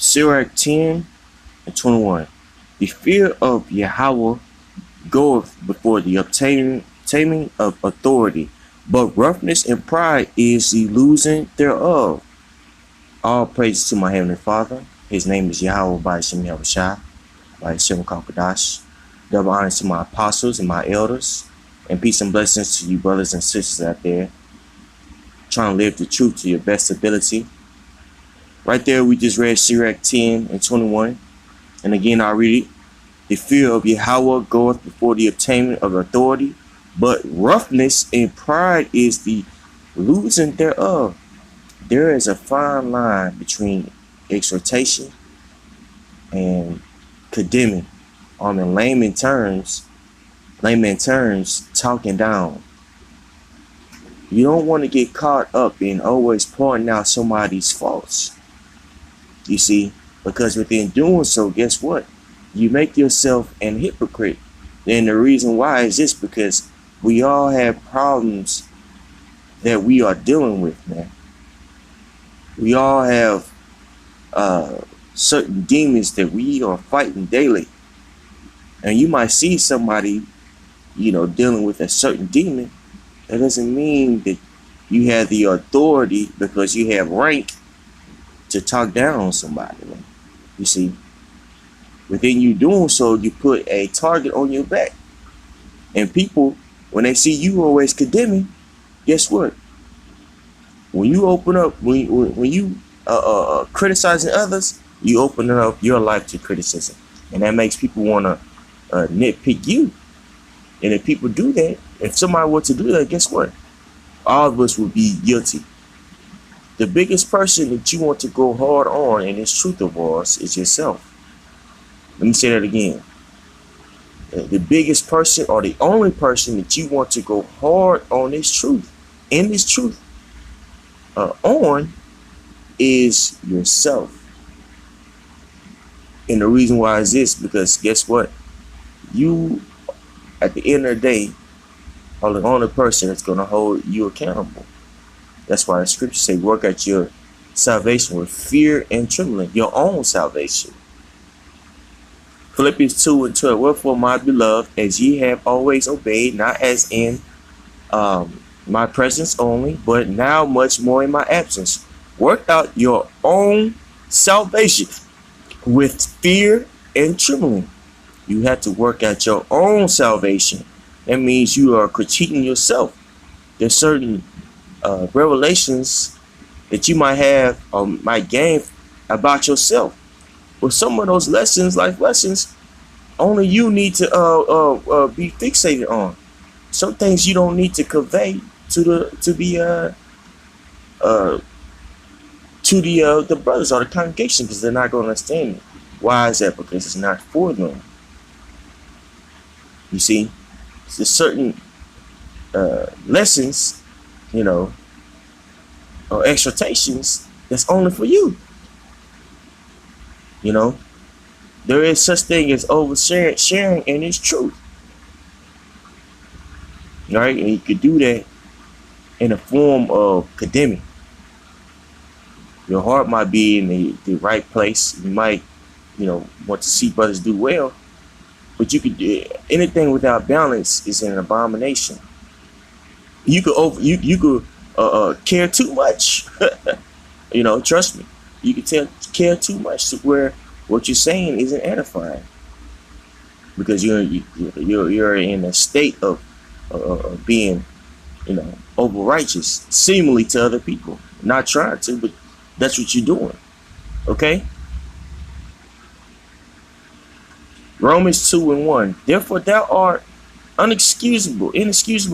Sirach 10 and 21. The fear of Yahweh goeth before the obtaining of authority, but roughness and pride is the losing thereof. All praises to my Heavenly Father. His name is Yahweh by Hashem Yahushua, by Hashem Kakadash. Double honors to my apostles and my elders, and peace and blessings to you brothers and sisters out there trying to live the truth to your best ability. Right there, we just read Sirach 10 and 21. And again, I'll read it. The fear of Yahweh goeth before the obtainment of authority, but roughness and pride is the losing thereof. There is a fine line between exhortation and condemning. In layman terms, talking down. You don't want to get caught up in always pointing out somebody's faults. You see, because within doing so, guess what? You make yourself an hypocrite. And the reason why is this, because we all have problems that we are dealing with, man. We all have certain demons that we are fighting daily. And you might see somebody, dealing with a certain demon. That doesn't mean that you have the authority because you have rank to talk down on somebody, man. You see, within you doing so, you put a target on your back. And people, when they see you always condemning, guess what? When you open up, when you criticizing others, you open up your life to criticism. And that makes people want to nitpick you. And if people do that, if somebody were to do that, guess what? All of us would be guilty. The biggest person that you want to go hard on in this truth of ours is yourself. Let me say that again. The biggest person, or the only person that you want to go hard on this truth, in this truth, on, is yourself. And the reason why is this, because guess what? You, at the end of the day, are the only person that's going to hold you accountable. That's why the scriptures say, work at your salvation with fear and trembling, your own salvation. Philippians 2 and 12, wherefore, my beloved, as ye have always obeyed, not as in my presence only, but now much more in my absence, work out your own salvation with fear and trembling. You have to work out your own salvation. That means you are critiquing yourself. There's certain revelations that you might have or might gain about yourself. Well, some of those lessons, life lessons, only you need to be fixated on. Some things you don't need to convey to the brothers or the congregation, because they're not going to understand it. Why is that? Because it's not for them. You see, there's certain lessons, or exhortations that's only for you. There is such thing as oversharing in this truth. All right, and you could do that in a form of condemning. Your heart might be in the right place. You might, want to see brothers do well, but you could do anything without balance is an abomination. You could care too much. Trust me. You could care too much to where what you're saying isn't edifying, because you're in a state of being, over righteous, seemingly to other people, not trying to, but that's what you're doing. Okay. Romans 2 and 1. Therefore thou art inexcusable,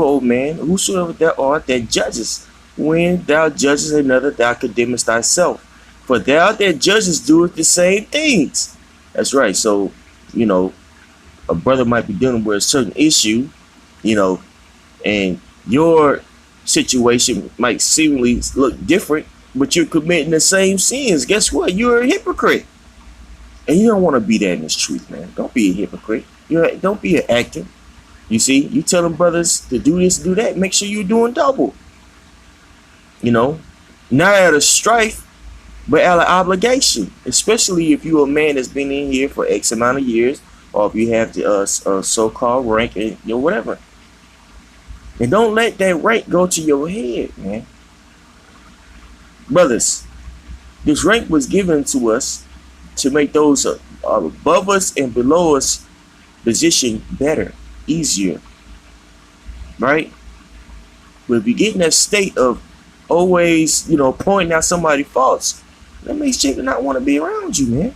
old man, whosoever thou art that judgest. When thou judgest another, thou condemnest thyself. For thou that judgest doeth the same things. That's right. So, a brother might be dealing with a certain issue, and your situation might seemingly look different, but you're committing the same sins. Guess what? You're a hypocrite. And you don't want to be that in this truth, man. Don't be a hypocrite. Don't be an actor. You see, you telling brothers to do this, do that. Make sure you're doing double. Not out of strife, but out of obligation, especially if you're a man that's been in here for X amount of years, or if you have the so-called rank and whatever. And don't let that rank go to your head, man. Brothers, this rank was given to us to make those above us and below us position better, easier, right? But if you get in that state of always, pointing out somebody's faults, that makes you not want to be around you, man.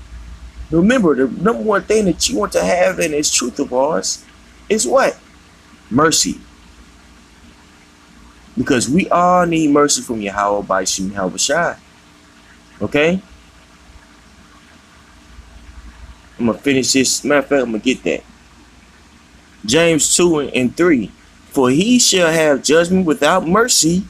Remember, the number one thing that you want to have in this truth of ours is what? Mercy. Because we all need mercy from Yahweh by Shem Shai. Okay? I'm going to finish this. Matter of fact, I'm going to get that. James 2 and 3. For he shall have judgment without mercy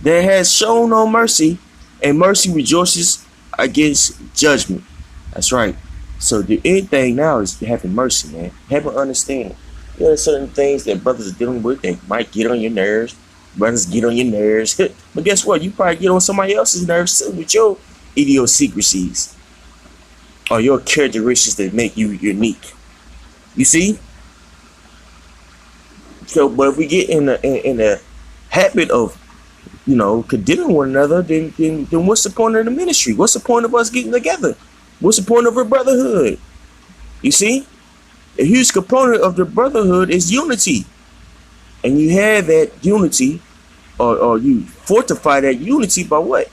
that has shown no mercy, and mercy rejoices against judgment. That's right. So the end thing now is having mercy, man. Having understanding. There are certain things that brothers are dealing with that might get on your nerves. Brothers get on your nerves. But guess what? You probably get on somebody else's nerves too with your idiosyncrasies or your characteristics that make you unique. You see? So, but if we get in the habit of, condemning one another, then what's the point of the ministry? What's the point of us getting together? What's the point of a brotherhood? You see? A huge component of the brotherhood is unity. And you have that unity, or you fortify that unity by what?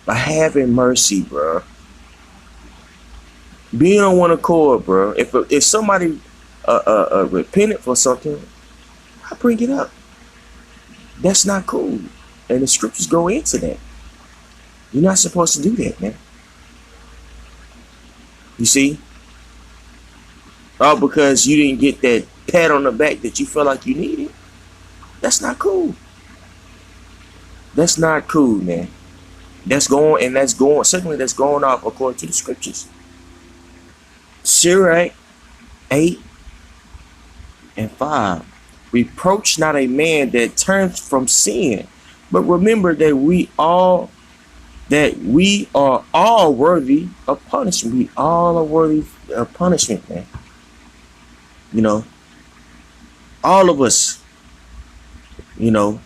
By having mercy, bro. Being on one accord, bro. If somebody repented for something, I bring it up. That's not cool. And the scriptures go into that. You're not supposed to do that, man. You see? All because you didn't get that pat on the back that you felt like you needed. That's not cool. That's not cool, man. Certainly that's going off according to the scriptures. Sirach 8 and 5. Reproach not a man that turns from sin, but remember that we are all worthy of punishment. We all are worthy of punishment, man. All of us. You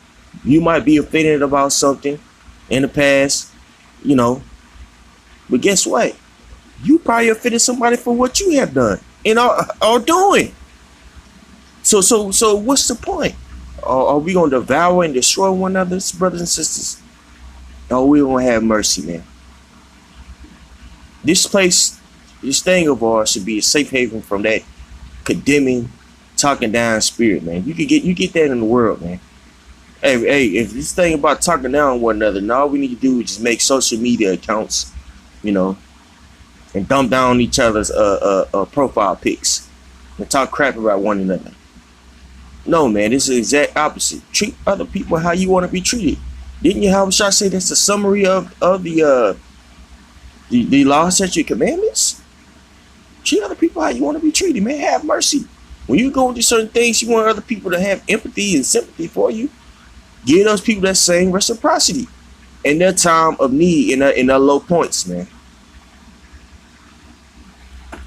might be offended about something in the past, but guess what? You probably offended somebody for what you have done and are doing. So what's the point? Are we going to devour and destroy one another's brothers and sisters? Or we going to have mercy, man? This thing of ours should be a safe haven from that condemning, talking down spirit, man. You get that in the world, man. Hey, if this thing about talking down one another, now all we need to do is just make social media accounts, and dump down each other's profile pics and talk crap about one another. No, man, this is the exact opposite. Treat other people how you want to be treated. Didn't Yahweh Shai say that's the summary of the law, statute, commandments? Treat other people how you want to be treated, man. Have mercy. When you go into certain things, you want other people to have empathy and sympathy for you. Give those people that same reciprocity in their time of need, in their low points, man.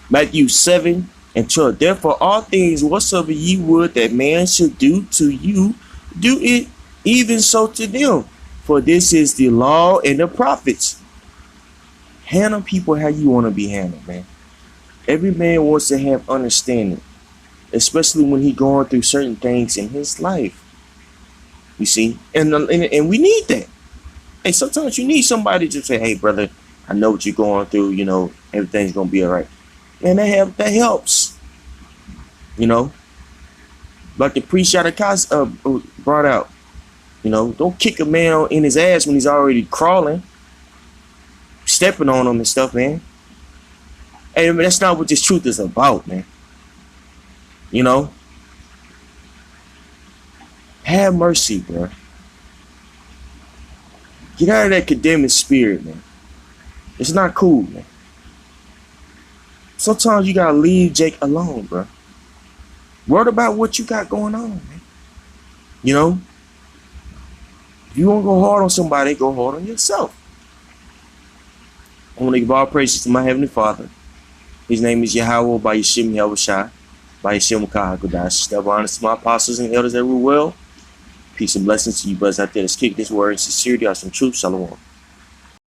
Matthew 7 and 12. Therefore, all things whatsoever ye would that man should do to you, do it even so to them. For this is the law and the prophets. Handle people how you want to be handled, man. Every man wants to have understanding, especially when he going through certain things in his life. You see, and we need that. Hey, sometimes you need somebody to say, "Hey, brother, I know what you're going through. Everything's gonna be all right." And that helps. Like the priest Shadakaz brought out. Don't kick a man in his ass when he's already crawling, stepping on him and stuff, man. Hey, I mean, that's not what this truth is about, man. Have mercy, bro. Get out of that condemning spirit, man. It's not cool, man. Sometimes you gotta leave Jake alone, bro. Worry about what you got going on, man. If you want to go hard on somebody, go hard on yourself. I want to give all praises to my Heavenly Father. His name is Yahweh by Yeshim Yahushai, by Yeshim Kahakudash. Step honors to my apostles and elders that rule well. Peace and blessings to you brothers out there. Let's kick this word in sincerity, out some truth. Shalom.